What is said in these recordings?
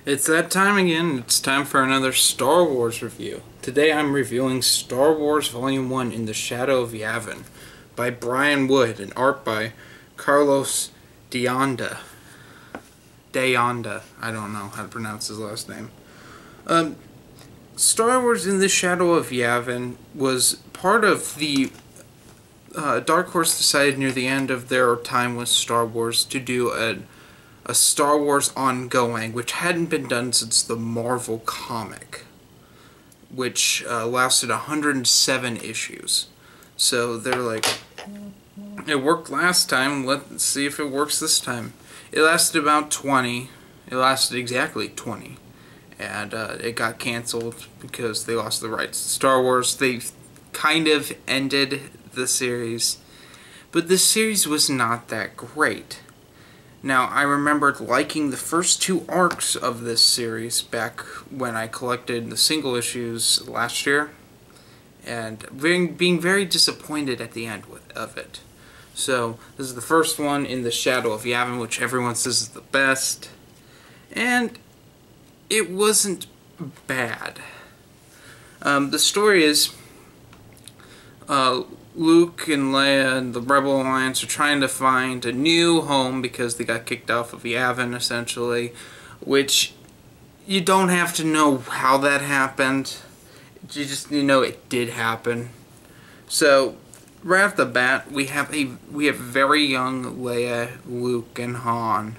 It's that time again. It's time for another Star Wars review. Today I'm reviewing Star Wars Volume 1 In the Shadow of Yavin by Brian Wood and art by Carlos Deonda. I don't know how to pronounce his last name. Star Wars In the Shadow of Yavin was part of the Dark Horse decided near the end of their time with Star Wars to do a Star Wars ongoing, which hadn't been done since the Marvel comic, which lasted 107 issues. So they're like, it worked last time, let's see if it works this time. It lasted about 20. It lasted exactly 20. And it got canceled because they lost the rights to Star Wars. They kind of ended the series, but the series was not that great. Now, I remembered liking the first two arcs of this series back when I collected the single issues last year, and being very disappointed at the end of it. So, this is the first one, In the Shadow of Yavin, which everyone says is the best, and it wasn't bad. The story is Luke and Leia and the Rebel Alliance are trying to find a new home because they got kicked off of Yavin, essentially, which you don't have to know how that happened. You know it did happen. So, right off the bat, we have very young Leia, Luke, and Han.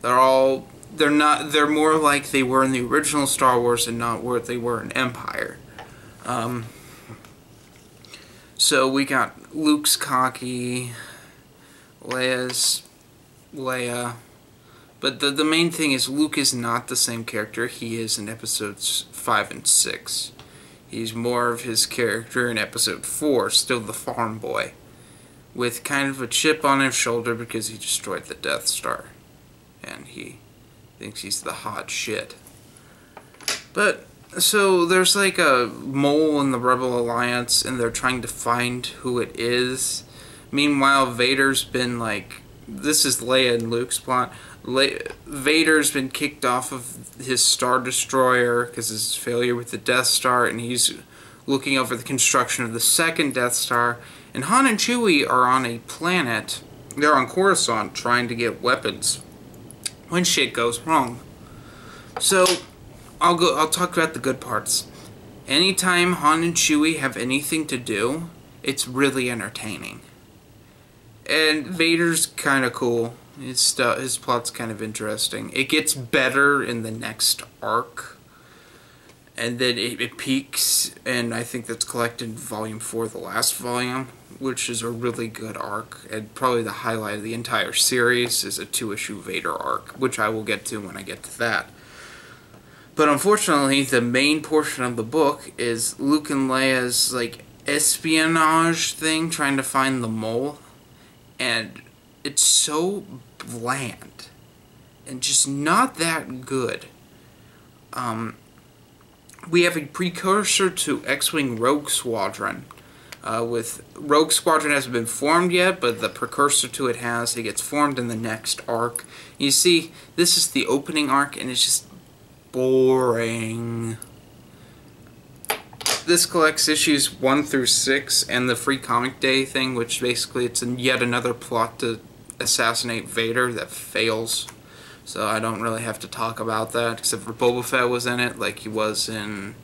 They're more like they were in the original Star Wars and not what they were in Empire. So we got Luke's cocky, Leia's Leia, but the main thing is Luke is not the same character he is in episodes 5 and 6. He's more of his character in episode 4, still the farm boy, with kind of a chip on his shoulder because he destroyed the Death Star, and he thinks he's the hot shit. But so there's like a mole in the Rebel Alliance and they're trying to find who it is. Meanwhile, Vader's been like, this is Leia and Luke's plot. Vader's been kicked off of his Star Destroyer because of his failure with the Death Star, and he's looking over the construction of the second Death Star. And Han and Chewie are on a planet, they're on Coruscant trying to get weapons when shit goes wrong. So I'll talk about the good parts. Anytime Han and Chewie have anything to do, it's really entertaining. And Vader's kind of cool. His plot's kind of interesting. It gets better in the next arc, and then it peaks, and I think that's collected in Volume 4, the last volume, which is a really good arc, and probably the highlight of the entire series is a 2-issue Vader arc, which I will get to when I get to that. But unfortunately, the main portion of the book is Luke and Leia's like espionage thing, trying to find the mole, and it's so bland and just not that good. We have a precursor to X-Wing Rogue Squadron. With Rogue Squadron hasn't been formed yet, but the precursor to it has. It gets formed in the next arc. You see, this is the opening arc, and it's just boring. This collects issues 1 through 6 and the Free Comic Day thing, which basically it's yet another plot to assassinate Vader that fails. So I don't really have to talk about that, except for Boba Fett was in it, like he was in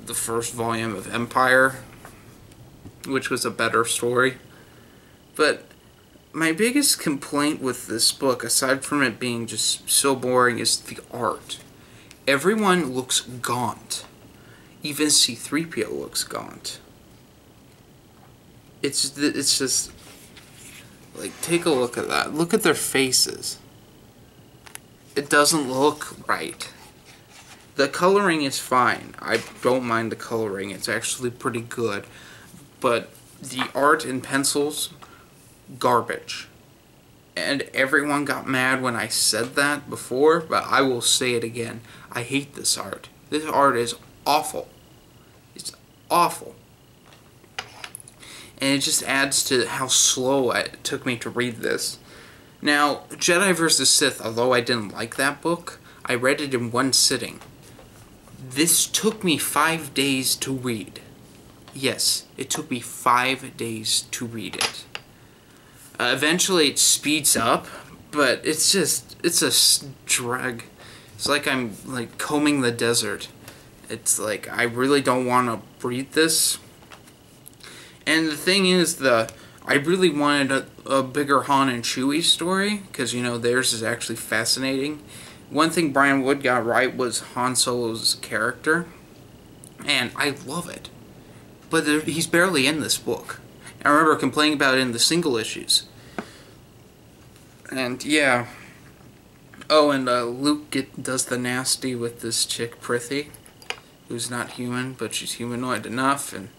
the first volume of Empire, which was a better story. But my biggest complaint with this book, aside from it being just so boring, is the art. Everyone looks gaunt. Even C-3PO looks gaunt. It's just like, take a look at that. Look at their faces. It doesn't look right. The coloring is fine. I don't mind the coloring. It's actually pretty good. But the art and pencils, garbage. And everyone got mad when I said that before, but I will say it again. I hate this art. This art is awful. It's awful. And it just adds to how slow it took me to read this. Now, Jedi vs. Sith, although I didn't like that book, I read it in one sitting. This took me 5 days to read. Yes, it took me 5 days to read it. Eventually it speeds up, but it's a drag. It's like I'm like combing the desert. It's like I really don't want to read this. And the thing is, I really wanted a bigger Han and Chewie story, because, you know, theirs is actually fascinating. One thing Brian Wood got right was Han Solo's character, and I love it. But he's barely in this book. I remember complaining about it in the single issues. And, yeah. Oh, and Luke does the nasty with this chick, Prithee, who's not human, but she's humanoid enough, and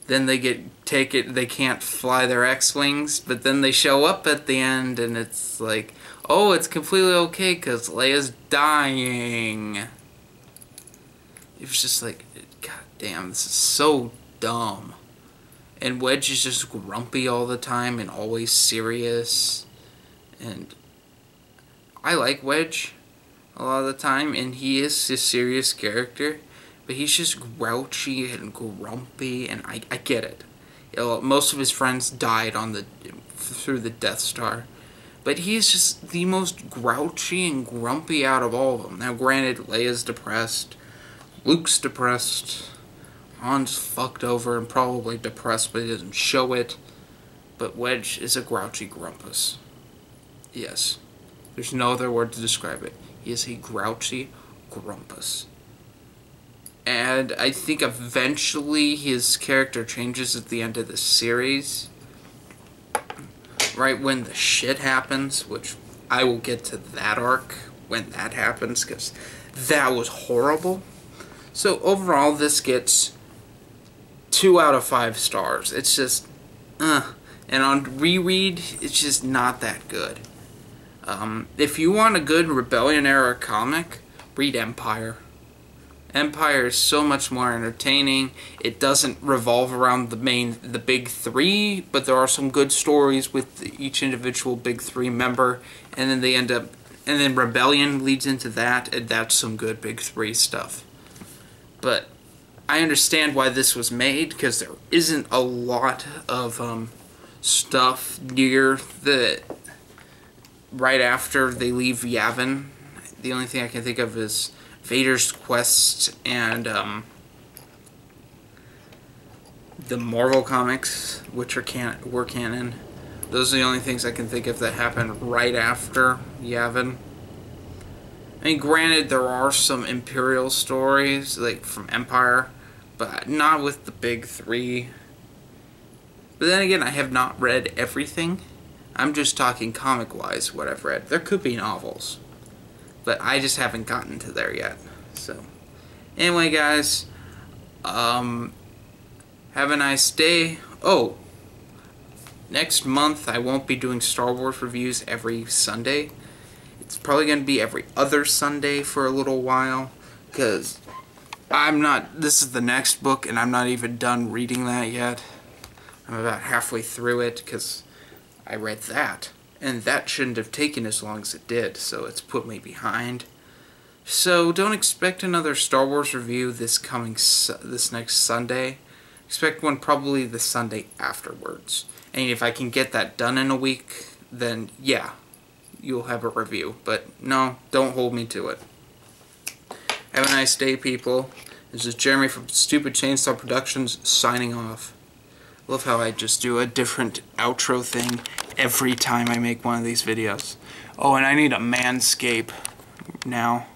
then they they can't fly their X-Wings, but then they show up at the end, and it's like, oh, it's completely okay, because Leia's dying. It was just like, god damn, this is so dumb. And Wedge is just grumpy all the time, and always serious, and I like Wedge a lot of the time, and he is a serious character. But he's just grouchy and grumpy, and I get it. You know, most of his friends died through the Death Star. But he's just the most grouchy and grumpy out of all of them. Now, granted, Leia's depressed, Luke's depressed, Han's fucked over and probably depressed, but he doesn't show it. But Wedge is a grouchy grumpus. Yes. There's no other word to describe it. He is a grouchy grumpus. And I think eventually his character changes at the end of the series. Right when the shit happens, which I will get to that arc when that happens, because that was horrible. So overall, this gets 2 out of 5 stars. It's just, And on reread, it's just not that good. If you want a good Rebellion era comic, read Empire. Empire is so much more entertaining. It doesn't revolve around the big 3, but there are some good stories with each individual big 3 member, and then Rebellion leads into that, and that's some good big 3 stuff. But I understand why this was made, because there isn't a lot of stuff near right after they leave Yavin. The only thing I can think of is Vader's quest and the Marvel comics, which were canon. Those are the only things I can think of that happened right after Yavin. I mean, granted, there are some Imperial stories, like from Empire, but not with the big 3. But then again, I have not read everything. I'm just talking comic-wise, what I've read. There could be novels, but I just haven't gotten to there yet. So, anyway, guys, have a nice day. Oh, next month I won't be doing Star Wars reviews every Sunday. It's probably going to be every other Sunday for a little while, because this is the next book, and I'm not even done reading that yet. I'm about halfway through it, because I read that, and that shouldn't have taken as long as it did, so it's put me behind. So don't expect another Star Wars review this next Sunday. Expect one probably the Sunday afterwards. And if I can get that done in a week, then yeah, you'll have a review. But no, don't hold me to it. Have a nice day, people. This is Jeremy from Stupid Chainsaw Productions signing off. Love how I just do a different outro thing every time I make one of these videos. Oh, and I need a manscape now.